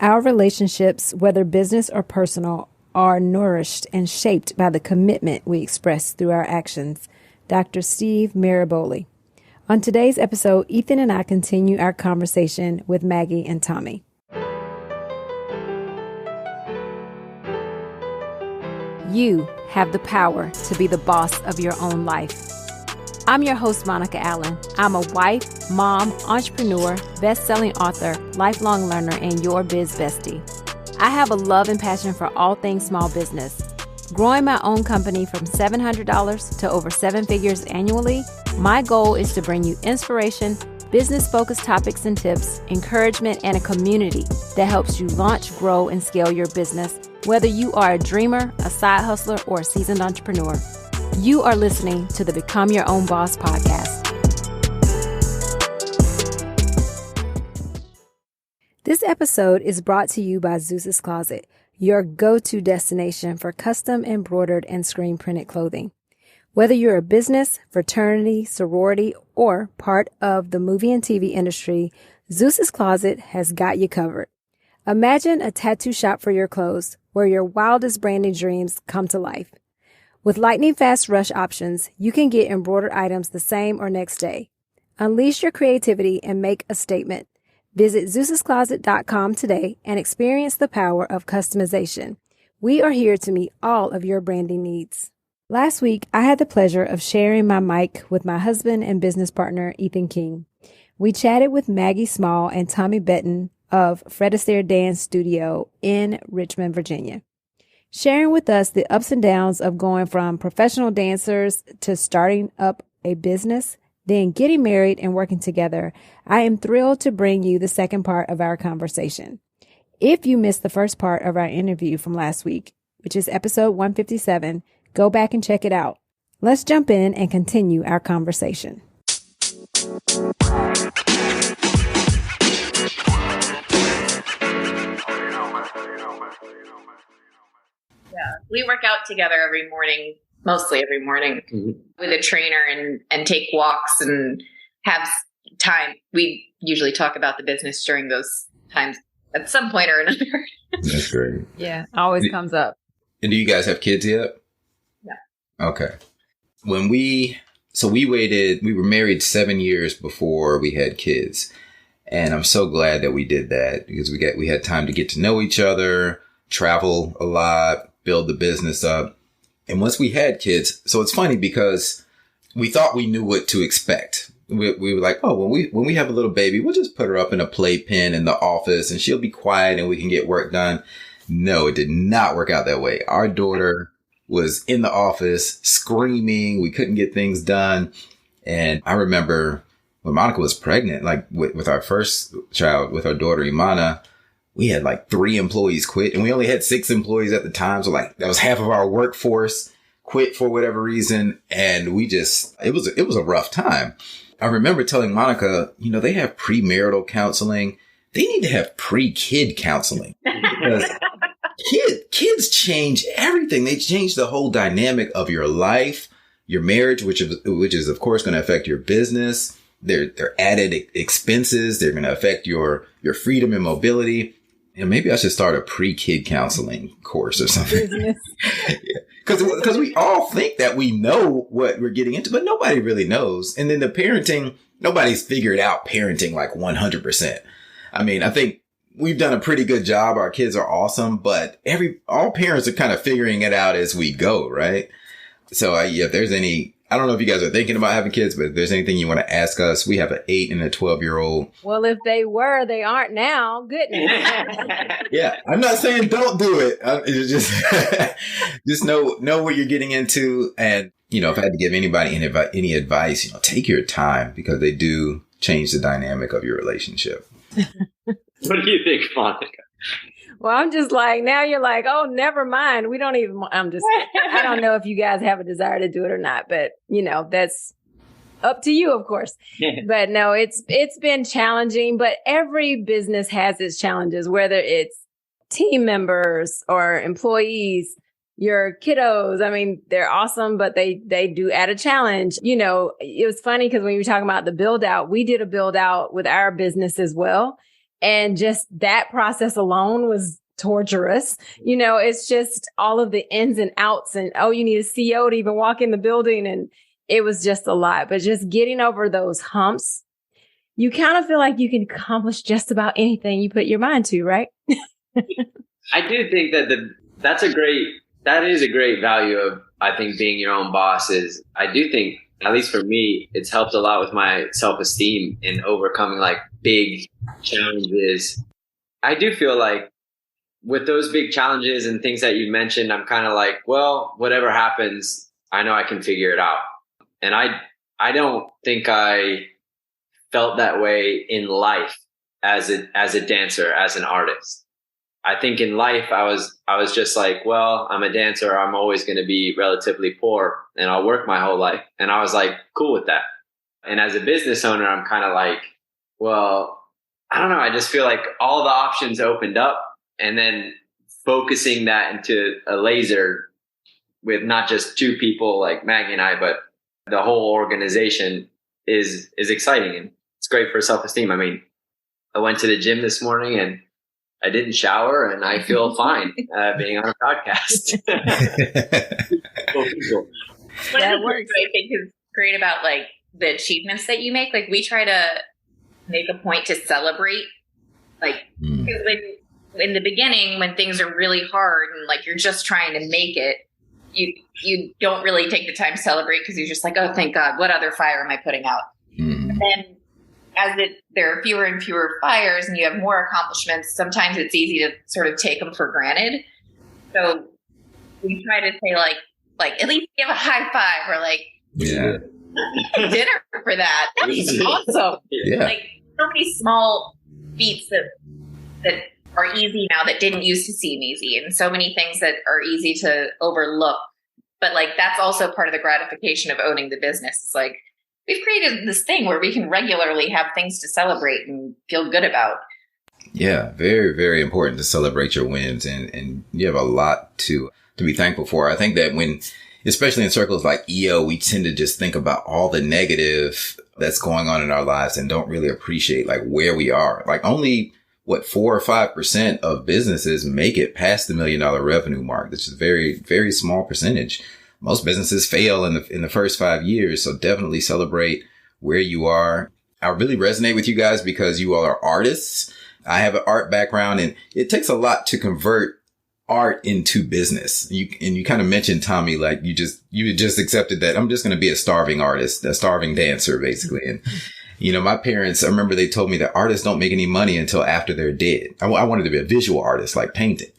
Our relationships, whether business or personal, are nourished and shaped by the commitment we express through our actions. Dr. Steve Maraboli. On today's episode, Ethan and I continue our conversation with Maggie and Tommy. You have the power to be the boss of your own life. I'm your host, Monica Allen. I'm a wife, mom, entrepreneur, best-selling author, lifelong learner, and your biz bestie. I have a love and passion for all things small business. Growing my own company from $700 to over 7 figures annually, my goal is to bring you inspiration, business-focused topics and tips, encouragement, and a community that helps you launch, grow, and scale your business, whether you are a dreamer, a side hustler, or a seasoned entrepreneur. You are listening to the Become Your Own Boss podcast. This episode is brought to you by Zeus's Closet, your go-to destination for custom embroidered and screen printed clothing. Whether you're a business, fraternity, sorority, or part of the movie and TV industry, Zeus's Closet has got you covered. Imagine a tattoo shop for your clothes where your wildest branding dreams come to life. With lightning fast rush options, you can get embroidered items the same or next day. Unleash your creativity and make a statement. Visit Zeus'sCloset.com today and experience the power of customization. We are here to meet all of your branding needs. Last week, I had the pleasure of sharing my mic with my husband and business partner, Ethan King. We chatted with Maggie Small and Tommy Bettin of Fred Astaire Dance Studio in Richmond, Virginia, sharing with us the ups and downs of going from professional dancers to starting up a business, then getting married and working together. I am thrilled to bring you the second part of our conversation. If you missed the first part of our interview from last week, which is episode 157, go back and check it out. Let's jump in and continue our conversation. Yeah, we work out together every morning, mostly every morning, with a trainer and take walks and have time. We usually talk about the business during those times at some point or another. That's great. Yeah, always comes up. And do you guys have kids yet? No. Okay. We were married 7 years before we had kids. And I'm so glad that we did that because we had time to get to know each other, travel a lot, build the business up. And once we had kids, so it's funny because we thought we knew what to expect. We were like, oh, when we have a little baby, we'll just put her up in a playpen in the office and she'll be quiet and we can get work done. No, it did not work out that way. Our daughter was in the office screaming. We couldn't get things done. And I remember when Monica was pregnant, like with our first child, with our daughter, Imana, we had like 3 employees quit and we only had 6 employees at the time. So like that was half of our workforce quit for whatever reason. And it was a rough time. I remember telling Monica, they have premarital counseling. They need to have pre-kid counseling because kids change everything. They change the whole dynamic of your life, your marriage, which is of course going to affect your business. They're added expenses. They're going to affect your freedom and mobility. And maybe I should start a pre-kid counseling course or something. Because we all think that we know what we're getting into, but nobody really knows. And then the parenting, nobody's figured out parenting like 100%. I mean, I think we've done a pretty good job. Our kids are awesome, but all parents are kind of figuring it out as we go, right? So if there's I don't know if you guys are thinking about having kids, but if there's anything you want to ask us, we have an 8 and a 12-year-old. Well, if they were, they aren't now. Goodness. Yeah, I'm not saying don't do it. Just know what you're getting into. And, if I had to give anybody any advice, take your time because they do change the dynamic of your relationship. What do you think, Monica? Well, I'm just like, now you're like, oh, never mind. I don't know if you guys have a desire to do it or not, but that's up to you, of course. But no, it's been challenging, but every business has its challenges, whether it's team members or employees, your kiddos. I mean, they're awesome, but they do add a challenge. It was funny because when you were talking about the build out, we did a build out with our business as well. And just that process alone was torturous. You know, it's just all of the ins and outs and, oh, you need a CO to even walk in the building. And it was just a lot, but just getting over those humps, you kind of feel like you can accomplish just about anything you put your mind to, right? I do think that is a great value of, I think, being your own boss is, I do think, at least for me, it's helped a lot with my self-esteem in overcoming like big challenges. I do feel like with those big challenges and things that you mentioned, I'm kind of like, well, whatever happens, I know I can figure it out. And I don't think I felt that way in life as a dancer, as an artist. I think in life, I was just like, well, I'm a dancer. I'm always going to be relatively poor and I'll work my whole life. And I was like, cool with that. And as a business owner, I'm kind of like, well, I don't know. I just feel like all the options opened up, and then focusing that into a laser with not just two people like Maggie and I, but the whole organization is exciting, and it's great for self-esteem. I mean, I went to the gym this morning and I didn't shower and I feel fine being on a podcast. What I think is great about like the achievements that you make, like we try to make a point to celebrate, like in the beginning when things are really hard and like you're just trying to make it, you don't really take the time to celebrate because you're just like, oh, thank God, what other fire am I putting out? And as there are fewer and fewer fires and you have more accomplishments, sometimes it's easy to sort of take them for granted. So we try to say like at least give a high five or like dinner for that. That was awesome. Yeah. Like so many small feats that are easy now that didn't used to seem easy, and so many things that are easy to overlook. But like that's also part of the gratification of owning the business. It's like we've created this thing where we can regularly have things to celebrate and feel good about. Yeah, very, very important to celebrate your wins, and you have a lot to be thankful for. I think that when, especially in circles like EO, we tend to just think about all the negative that's going on in our lives and don't really appreciate like where we are. Like only 4 or 5% of businesses make it past the $1 million revenue mark. This is a very, very small percentage. Most businesses fail in the first 5 years. So definitely celebrate where you are. I really resonate with you guys because you all are artists. I have an art background, and it takes a lot to convert art into business. You kind of mentioned, Tommy, like you just accepted that I'm just going to be a starving artist, a starving dancer, basically. And, you know, my parents, I remember they told me that artists don't make any money until after they're dead. I wanted to be a visual artist, like painting.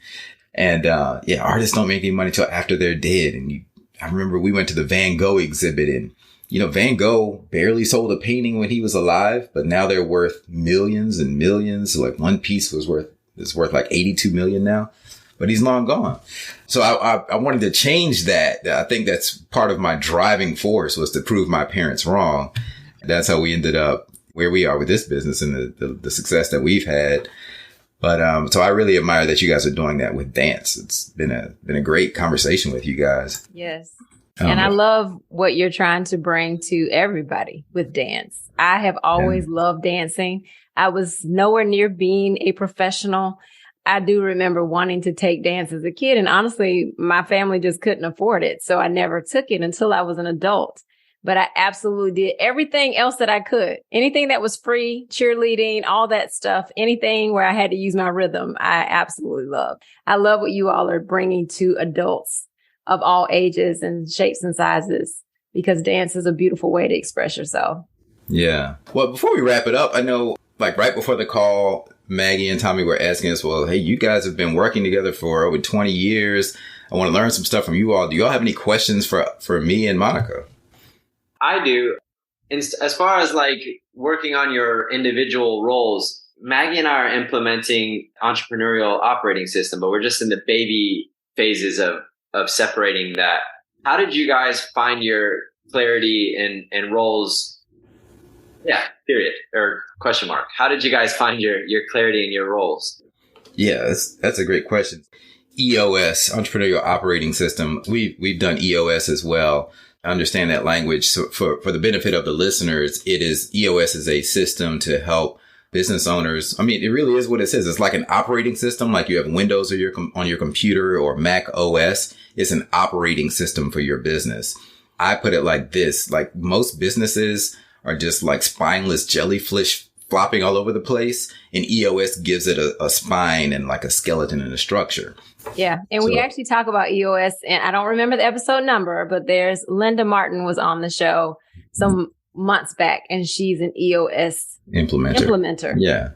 And, artists don't make any money until after they're dead. And I remember we went to the Van Gogh exhibit, and, you know, Van Gogh barely sold a painting when he was alive, but now they're worth millions and millions. Like one piece is worth like 82 million now, but he's long gone. So I wanted to change that. I think that's part of my driving force, was to prove my parents wrong. That's how we ended up where we are with this business and the success that we've had. But so I really admire that you guys are doing that with dance. It's been a great conversation with you guys. Yes. And I love what you're trying to bring to everybody with dance. I have always loved dancing. I was nowhere near being a professional. I do remember wanting to take dance as a kid. And honestly, my family just couldn't afford it. So I never took it until I was an adult. But I absolutely did everything else that I could. Anything that was free, cheerleading, all that stuff, anything where I had to use my rhythm, I absolutely love. I love what you all are bringing to adults of all ages and shapes and sizes, because dance is a beautiful way to express yourself. Yeah. Well, before we wrap it up, I know like right before the call, Maggie and Tommy were asking us, well, hey, you guys have been working together for over 20 years. I want to learn some stuff from you all. Do you all have any questions for me and Monica? I do. As far as like working on your individual roles, Maggie and I are implementing entrepreneurial operating system, but we're just in the baby phases of separating that. How did you guys find your clarity and roles? Yeah, period or question mark. How did you guys find your clarity in your roles? Yeah, that's a great question. EOS, Entrepreneurial Operating System. We've done EOS as well. I understand that language. So for the benefit of the listeners, EOS is a system to help business owners. I mean, it really is what it says. It's like an operating system, like you have Windows or on your computer or Mac OS. It's an operating system for your business. I put it like this, like most businesses are just like spineless jellyfish flopping all over the place. And EOS gives it a spine and like a skeleton and a structure. Yeah. And we actually talk about EOS, and I don't remember the episode number, but there's Linda Martin was on the show some months back, and she's an EOS implementer. Yeah.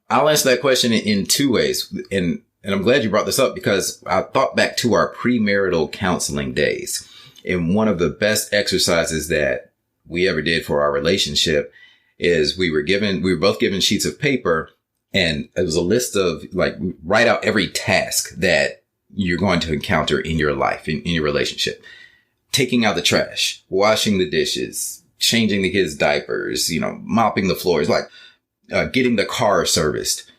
I'll answer that question in two ways. And I'm glad you brought this up, because I thought back to our premarital counseling days. And one of the best exercises that we ever did for our relationship is we were both given sheets of paper, and it was a list of like, write out every task that you're going to encounter in your life, in your relationship. Taking out the trash, washing the dishes, changing the kids' diapers, mopping the floors, like getting the car serviced.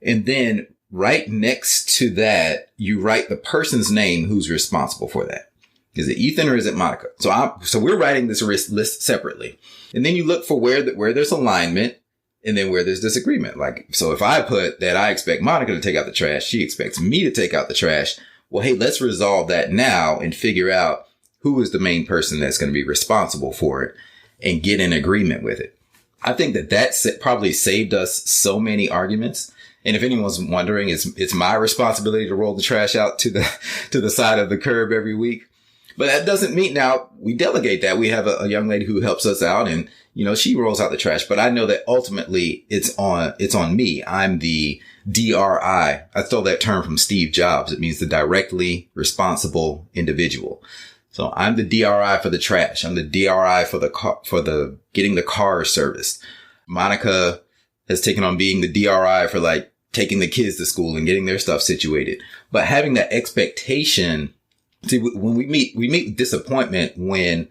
And then right next to that, you write the person's name who's responsible for that. Is it Ethan or is it Monica? So we're writing this list separately. And then you look for where there's alignment and then where there's disagreement. Like, so if I put that I expect Monica to take out the trash, she expects me to take out the trash. Well, hey, let's resolve that now and figure out who is the main person that's going to be responsible for it and get in agreement with it. I think that probably saved us so many arguments. And if anyone's wondering, it's my responsibility to roll the trash out to the side of the curb every week. But that doesn't mean now we delegate that. We have a young lady who helps us out, and, she rolls out the trash. But I know that ultimately it's on me. I'm the DRI. I stole that term from Steve Jobs. It means the directly responsible individual. So I'm the DRI for the trash. I'm the DRI for the getting the car serviced. Monica has taken on being the DRI for like taking the kids to school and getting their stuff situated. But having that expectation, see, when we meet disappointment when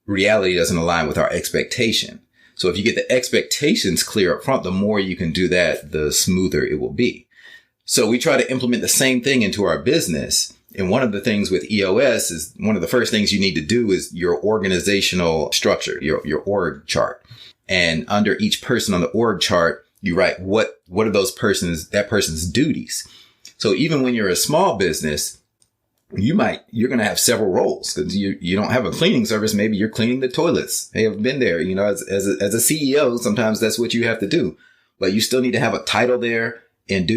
reality doesn't align with our expectation. So if you get the expectations clear up front, the more you can do that, the smoother it will be. So we try to implement the same thing into our business. And one of the things with EOS is one of the first things you need to do is your organizational structure, your org chart. And under each person on the org chart, you write what are that person's duties. So even when you're a small business, you're going to have several roles, because you don't have a cleaning service. Maybe you're cleaning the toilets. Hey, I've been there, as a CEO, sometimes that's what you have to do, but you still need to have a title there and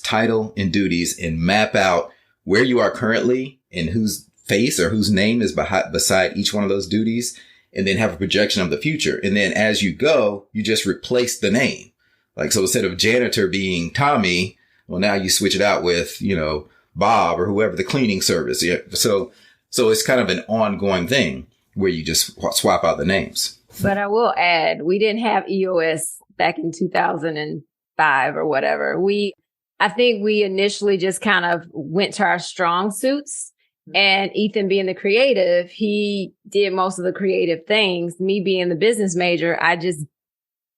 title and duties, and map out where you are currently and whose face or whose name is beside each one of those duties, and then have a projection of the future. And then as you go, you just replace the name. Like, so instead of janitor being Tommy, well, now you switch it out with, Bob or whoever, the cleaning service. Yeah. So it's kind of an ongoing thing where you just swap out the names. But I will add, we didn't have EOS back in 2005 or whatever. I think we initially just kind of went to our strong suits, and Ethan being the creative, he did most of the creative things. Me being the business major, I just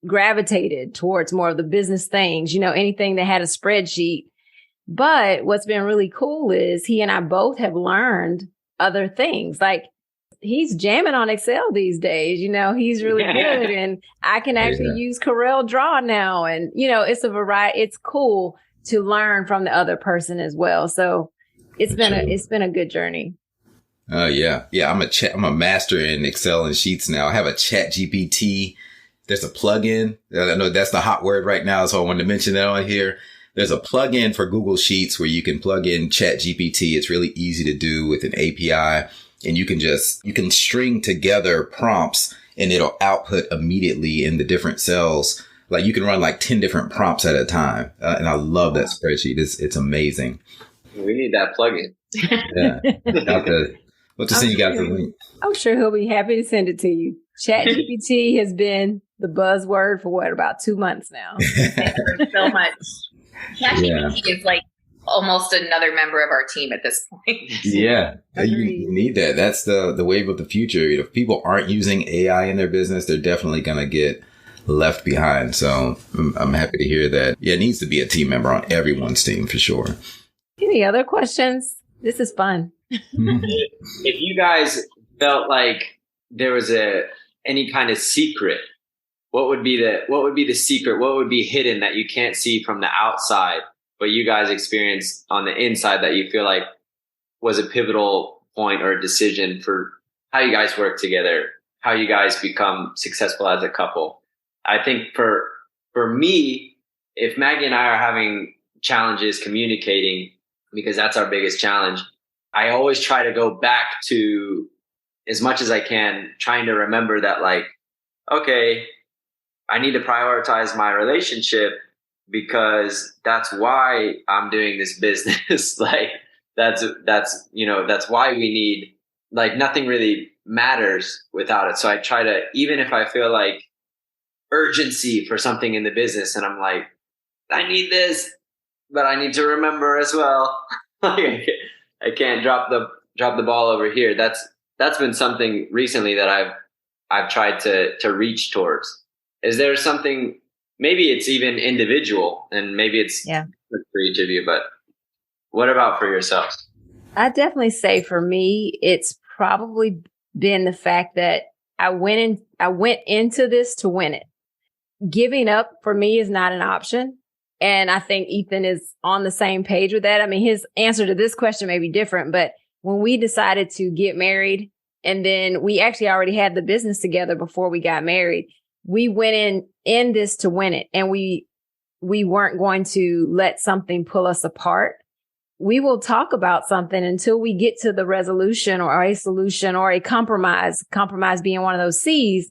gravitated towards more of the business things, anything that had a spreadsheet. But what's been really cool is he and I both have learned other things. Like, he's jamming on Excel these days. He's really good. And I can actually use Corel Draw now. And, it's a variety. It's cool to learn from the other person as well. So it's been a good journey. Yeah. I'm a master in Excel and Sheets now. I have a Chat GPT. There's a plugin. I know that's the hot word right now, so I wanted to mention that on here. There's a plugin for Google Sheets where you can plug in Chat GPT. It's really easy to do with an API, and you can string together prompts and it'll output immediately in the different cells. Like, you can run like 10 different prompts at a time. And I love that spreadsheet. It's amazing. We need that plugin. Yeah. We'll just send you guys the link. I'm sure he'll be happy to send it to you. Chat GPT has been the buzzword for about 2 months now. So much. ChatGPT is like almost another member of our team at this point. Yeah, you need that. That's the wave of the future. If people aren't using AI in their business, they're definitely going to get left behind. So I'm happy to hear that. Yeah, it needs to be a team member on everyone's team for sure. Any other questions? This is fun. If you guys felt like there was any kind of secret what would be the secret? What would be hidden that you can't see from the outside, but you guys experienced on the inside that you feel like was a pivotal point or a decision for how you guys work together, how you guys become successful as a couple? I think for me, if Maggie and I are having challenges communicating, because that's our biggest challenge, I always try to go back to, as much as I can, trying to remember that, like, okay, I need to prioritize my relationship because that's why I'm doing this business. Like that's why we need, like, nothing really matters without it. So I try to, even if I feel like urgency for something in the business and I'm like, I need this, but I need to remember as well. I can't drop the ball over here. That's been something recently that I've tried to reach towards. Is there something, maybe it's even individual and maybe it's for each of you, but what about for yourself? I definitely say for me, it's probably been the fact that I went into this to win it. Giving up for me is not an option. And I think Ethan is on the same page with that. I mean, his answer to this question may be different, but when we decided to get married, and then we actually already had the business together before we got married, we went in this to win it. And we weren't going to let something pull us apart. We will talk about something until we get to the resolution or a solution or a compromise being one of those C's.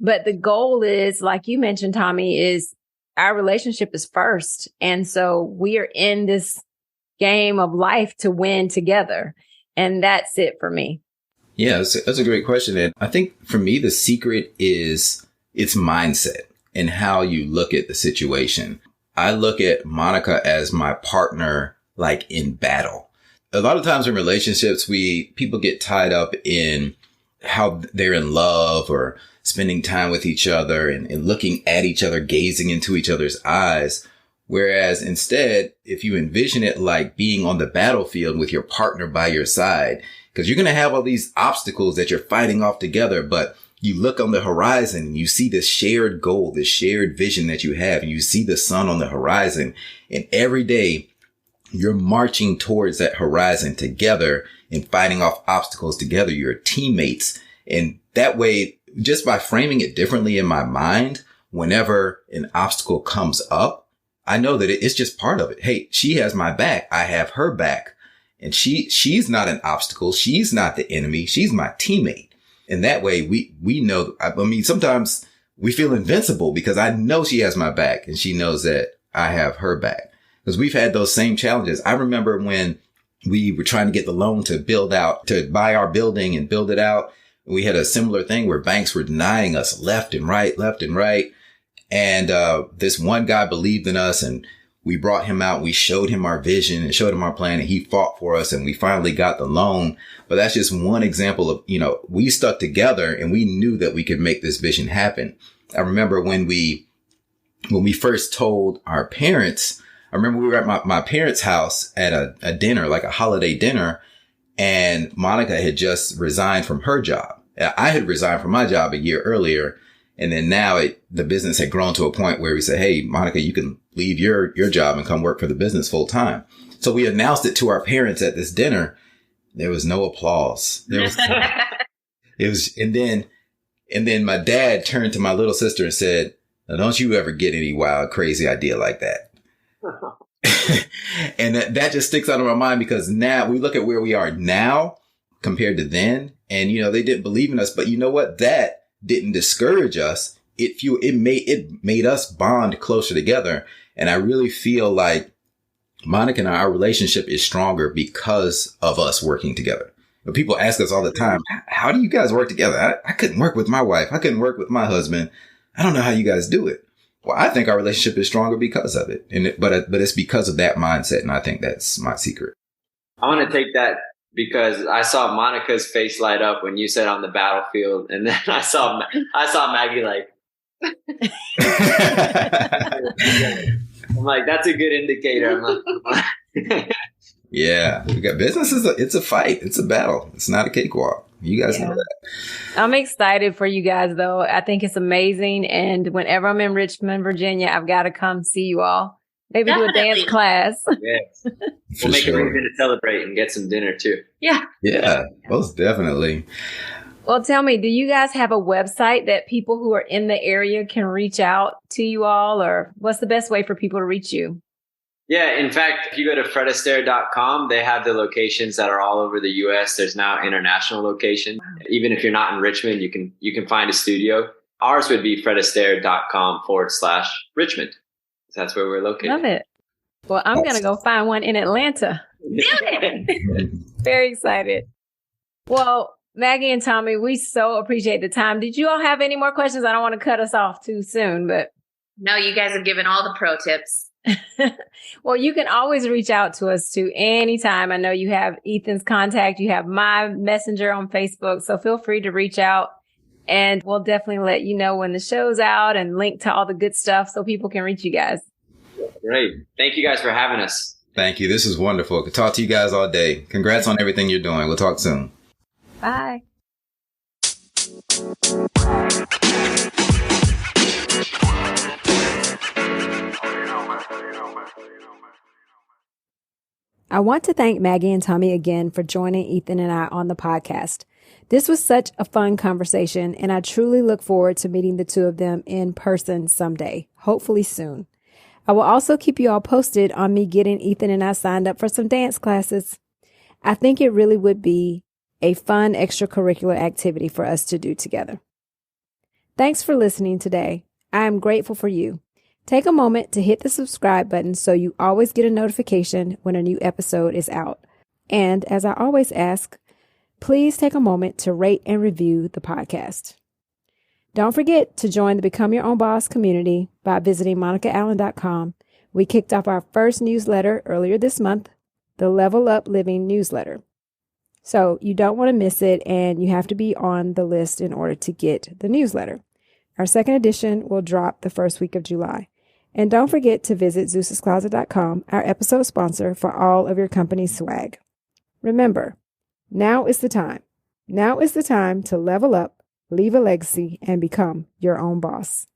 But the goal is, like you mentioned, Tommy, is our relationship is first. And so we are in this game of life to win together. And that's it for me. Yeah, that's a great question. And I think for me, the secret is its mindset and how you look at the situation. I look at Monica as my partner, like in battle. A lot of times in relationships, people get tied up in how they're in love or spending time with each other and looking at each other, gazing into each other's eyes. Whereas instead, if you envision it like being on the battlefield with your partner by your side, because you're going to have all these obstacles that you're fighting off together, but you look on the horizon and you see this shared goal, this shared vision that you have, and you see the sun on the horizon. And every day you're marching towards that horizon together and fighting off obstacles together. You're teammates. And that way, just by framing it differently in my mind, whenever an obstacle comes up, I know that it's just part of it. Hey, she has my back. I have her back. And she's not an obstacle. She's not the enemy. She's my teammate. And that way we know, I mean, sometimes we feel invincible because I know she has my back and she knows that I have her back, because we've had those same challenges. I remember when we were trying to get the loan to buy our building and build it out. We had a similar thing where banks were denying us left and right. And this one guy believed in us, and we brought him out. We showed him our vision and showed him our plan, and he fought for us, and we finally got the loan. But that's just one example of, we stuck together and we knew that we could make this vision happen. I remember when we first told our parents, I remember we were at my parents' house at a dinner, like a holiday dinner, and Monica had just resigned from her job. I had resigned from my job a year earlier. And then now the business had grown to a point where we said, hey, Monica, you can leave your job and come work for the business full time. So we announced it to our parents at this dinner. There was no applause. And then my dad turned to my little sister and said, now, don't you ever get any wild, crazy idea like that. And that just sticks out of my mind, because now we look at where we are now compared to then. And, they didn't believe in us. But you know what? That didn't discourage us. It made us bond closer together. And I really feel like Monica and our relationship is stronger because of us working together. But people ask us all the time, how do you guys work together? I couldn't work with my wife. I couldn't work with my husband. I don't know how you guys do it. Well, I think our relationship is stronger because of it. But it's because of that mindset. And I think that's my secret. I want to take that, because I saw Monica's face light up when you said on the battlefield. And then I saw Maggie like, I'm like, that's a good indicator. Yeah. We got business. It's a fight. It's a battle. It's not a cakewalk. You guys know that. I'm excited for you guys, though. I think it's amazing. And whenever I'm in Richmond, Virginia, I've got to come see you all. Maybe do a dance class. Yes. We'll make a reason to celebrate and get some dinner too. Yeah. Yeah, most definitely. Well, tell me, do you guys have a website that people who are in the area can reach out to you all, or what's the best way for people to reach you? Yeah, in fact, if you go to fredastaire.com, they have the locations that are all over the US. There's now international locations. Wow. Even if you're not in Richmond, you can find a studio. Ours would be fredastaire.com/Richmond. That's where we're located. Love it. Well, I'm going to go find one in Atlanta. Very excited. Well, Maggie and Tommy, we so appreciate the time. Did you all have any more questions? I don't want to cut us off too soon, but. No, you guys have given all the pro tips. Well, you can always reach out to us too anytime. I know you have Ethan's contact. You have my messenger on Facebook. So feel free to reach out and we'll definitely let you know when the show's out and link to all the good stuff so people can reach you guys. Great. Thank you guys for having us. Thank you. This is wonderful. Could talk to you guys all day. Congrats on everything you're doing. We'll talk soon. Bye. I want to thank Maggie and Tommy again for joining Ethan and I on the podcast. This was such a fun conversation, and I truly look forward to meeting the two of them in person someday, hopefully soon. I will also keep you all posted on me getting Ethan and I signed up for some dance classes. I think it really would be a fun extracurricular activity for us to do together. Thanks for listening today. I am grateful for you. Take a moment to hit the subscribe button so you always get a notification when a new episode is out. And as I always ask, please take a moment to rate and review the podcast. Don't forget to join the Become Your Own Boss community by visiting monicaallen.com. We kicked off our first newsletter earlier this month, the Level Up Living newsletter. So you don't want to miss it, and you have to be on the list in order to get the newsletter. Our second edition will drop the first week of July. And don't forget to visit Zeus'sCloset.com, our episode sponsor, for all of your company's swag. Remember, now is the time. Now is the time to level up, leave a legacy, and become your own boss.